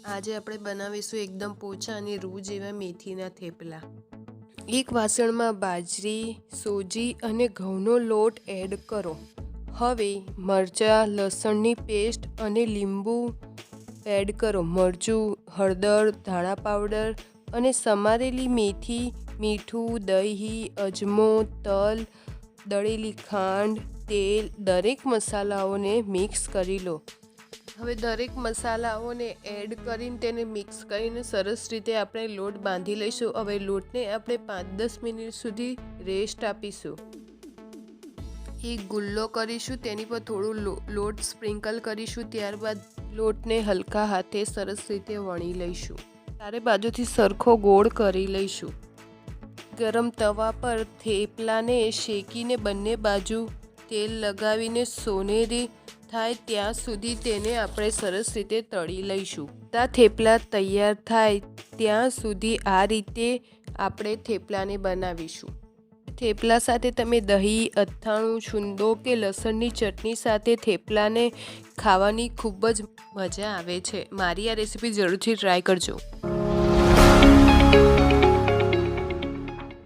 આજે આપણે બનાવીશું એકદમ પોચા અને રૂ જેવા મેથીના થેપલા। એક વાસણમાં બાજરી, સોજી અને ઘઉંનો લોટ એડ કરો। હવે મરચાં, લસણની પેસ્ટ અને લીંબુ એડ કરો। મરચું, હળદર, ધાણા પાવડર અને સમારેલી મેથી, મીઠું, દહીં, અજમો, તલ, દળેલી ખાંડ, તેલ, દરેક મસાલાઓને મિક્સ કરી લો। હવે દરેક મસાલાઓને એડ કરીને તેને મિક્સ કરીને સરસ રીતે આપણે લોટ બાંધી લઈશું। હવે લોટને આપણે 5-10 મિનિટ સુધી રેસ્ટ આપીશું। એક ગુલ્લો કરીશું, તેની પર થોડું લોટ સ્પ્રિંકલ કરીશું। ત્યારબાદ લોટને હલકા હાથે સરસ રીતે વણી લઈશું। ચારે બાજુથી સરખો ગોળ કરી લઈશું। ગરમ તવા પર થેપલાને શેકીને બંને બાજુ તેલ લગાવીને સોનેરી થાય ત્યાં સુધી તેને આપણે સરસ રીતે તળી લઈશું। થેપલા તૈયાર થાય ત્યાં સુધી આ રીતે આપણે થેપલાને બનાવીશું। થેપલા સાથે તમે દહીં, અથાણું, છુંદો કે લસણની ચટણી સાથે થેપલાને ખાવાની ખૂબ જ મજા આવે છે। મારી આ રેસીપી જરૂરથી ટ્રાય કરજો।